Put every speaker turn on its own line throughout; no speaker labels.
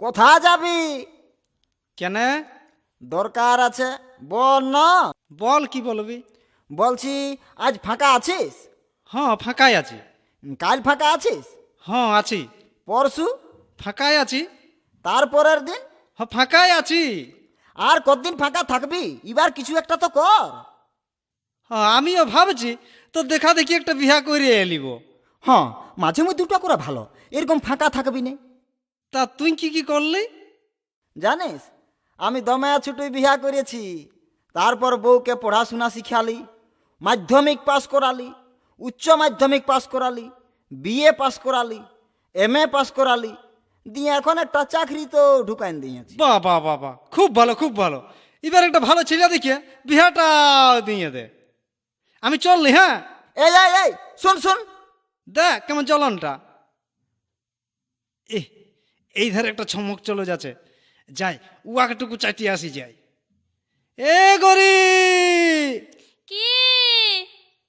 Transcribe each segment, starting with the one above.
কোথায় যাবি?
কেন?
দরকার আছে, বল না।
বল, কি বলবি?
বলছি, আজ ফাঁকা আছিস?
হ্যাঁ, ফাঁকাই আছি।
কাল ফাঁকা আছিস?
হ্যাঁ আছি।
পরশু?
ফাঁকাই আছি।
তারপরের দিন?
হ্যাঁ, ফাঁকাই আছি।
আর কতদিন ফাঁকা থাকবি? এবার কিছু একটা তো কর।
হ্যাঁ, আমিও ভাবছি তো দেখা দেখি একটা বিয়া করে এলিব।
হ্যাঁ, মাঝে মধ্যে দুটো করে ভালো, এরকম ফাঁকা থাকবি না।
তা তুই কি করলি?
জানিস, আমি দমায়া ছুটুই বিয়া করেছি। তারপর বউকে পড়াশোনা শিখালি, মাধ্যমিক পাস করালি, উচ্চ মাধ্যমিক পাস করালি, বিএ পাস করালি, এমএ পাস করালি, দিয়ে এখন একটা চাকরি তো ঢুকাইন দিয়েছি।
বাহ বাহ বাহ বাহ, খুব ভালো খুব ভালো। এবার একটা ভালো ছেলে দেখে বিয়াটা দিয়ে দে। আমি চললি। হ্যাঁ,
এই এই এই শোন শোন,
দেখ কেমন চলনটা। এই ধারে একটা ছমক চলে যাচ্ছে, যাই উয়াকটুকু চাটিয়ে আসি যাই। এ গরি,
কি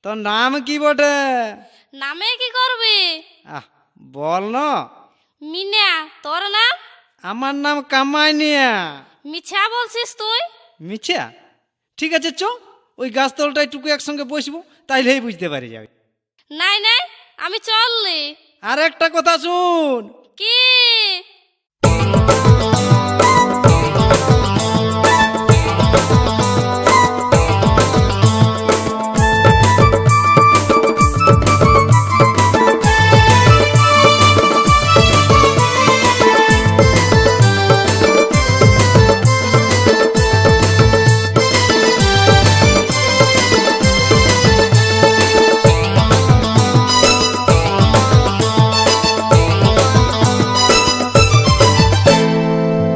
তোর নাম কি বটে?
নামে কি করবি?
আহ, বল না।
মিনা। তোর নাম?
আমার নাম কামাইনিয়া।
মিছা বলছিস তুই?
মিছা? ঠিক আছে, চ ওই গাছতলটায় টুকু একসঙ্গে বসবো, তাইলেই বুঝতে পারি যাবে।
নাই নাই, আমি চললি।
আর একটা কথা শুন।
কি?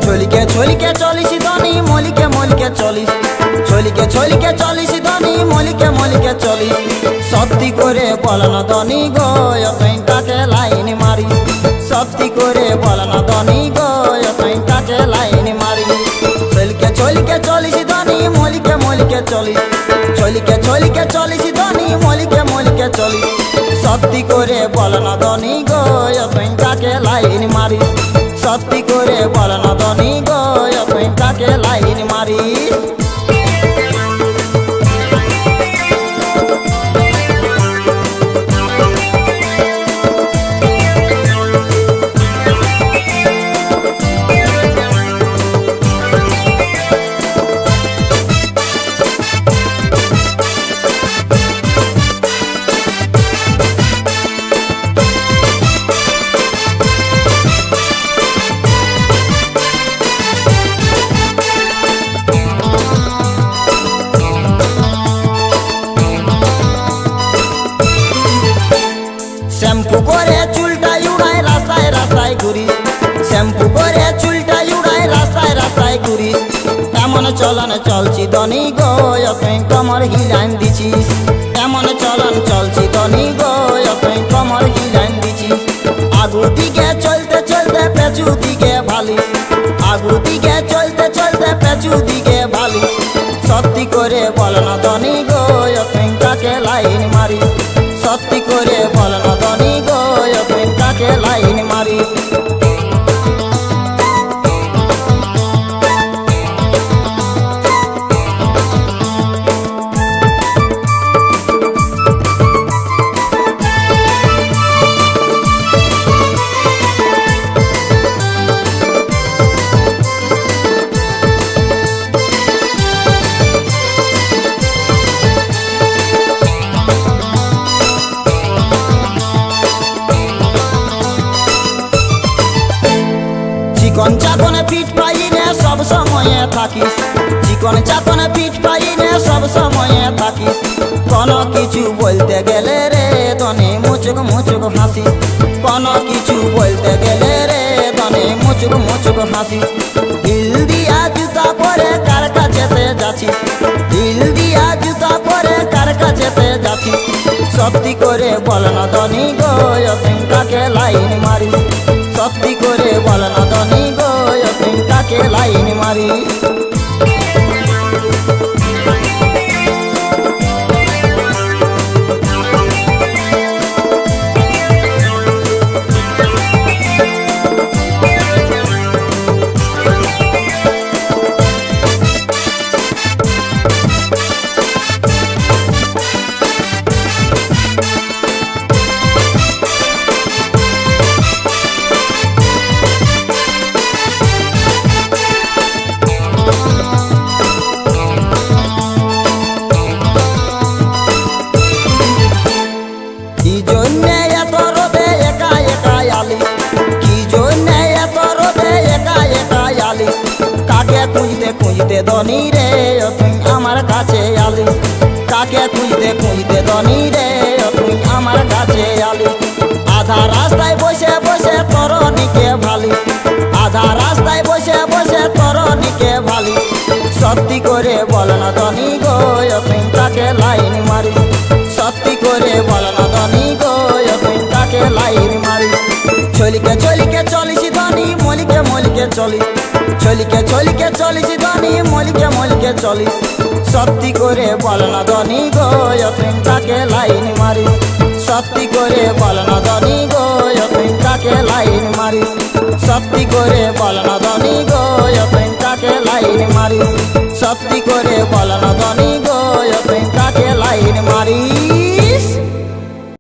ছলিকে ছলিকে চলিস ধনী, মলিকে মলিকে চলিস। ছলিকে ছলিকে চলিস ধনী, মলিকে মলিকে চলিস। সত্যি করে বল না ধনী গো, তুই তাকে লাইন মারি। সত্যি করে বল না ধনী গো, তুই তাকে লাইন মারি। ছলিকে ছলিকে চলিস ধনী, মলিকে মলিকে চলিস। ছলিকে ছলিকে চলিস ধনী, মলিকে মলিকে চলিস। সত্যি করে বল না ধনী গো, তুই তাকে লাইন মারি। সত্যি করে বল না ধনী গো, তুই তাকে লাইন মারি। শ্যাম্পু করে চুলটা উড়াই রাস্তায় রাস্তায় ঘুরিস। শ্যাম্পু করে চুলটা উড়াই রাস্তায় রাস্তায় ঘুরিস। এমন চলন চলছি ধনী গো, তুই কমর হিলান দিছিস। এমন চলন চলছি ধনী গো, তুই কমর হিলান দিছিস। আগু দিকে চলতে চলতে পেছু দিকে ভালিস। আগু দিকে চলতে চলতে পেছু দিকে ভালিস। সত্যি করে বল না ধনী গো, তুই তাকে লাইন মারিস। সত্যি করে বল না ধনী গো, তুই তাকে লাইন মারিস। চিকন চাকনে পিঠ পাইনে সব সময়ে থাকিস। চিকন চাকনে পিঠ পাইনে সব সময়ে থাকিস। কোনো কিছু বলতে গেলে রে ধনী মুচুক মুচুক হাসিস। কোনো কিছু বলতে গেলে রে ধনী মুচুক মুচুক হাসিস। দিল দিয়া জুতা পরে কার কাছেতে যাচ্ছিস। দিল দিয়া জুতা পরে কার কাছেতে যাচ্ছিস। সত্যি করে বল না ধনী গো, তুই তাকে লাইন মারিস। সত্যি করে বল না ধনী গো, তুই তাকে লাইন মারিস। কাকে খুঁজতে খুঁজতে ধনী রে ও তুই আমার কাছে আলি, কাকে খুঁজতে খুঁজতে ধনী রে ও তুই আমার কাছে আলি। আধা রাস্তায় বসে বসে তরণীকে ভালি, আধা রাস্তায় বসে বসে তরণীকে ভালি। সত্যি করে বল না ধনী গো ও তুই তাকে লাইন মারি, সত্যি করে বল না ধনী গো ও তুই তাকে লাইন মারি। চলিকে চলিকে চলিস ধনী মলিকে মলিকে চলিস, চলিকে চলিকে চলিস ধনী মলিকে মলিকে চলিস। সত্যি করে বল না ধনী গো ও তুই তাকে লাইন মারি, সত্যি করে বল না ধনী গো ও তুই তাকে লাইন মারি, সত্যি করে বল না ধনী গো ও তুই তাকে লাইন মারি, সত্যি করে বল না ধনী গো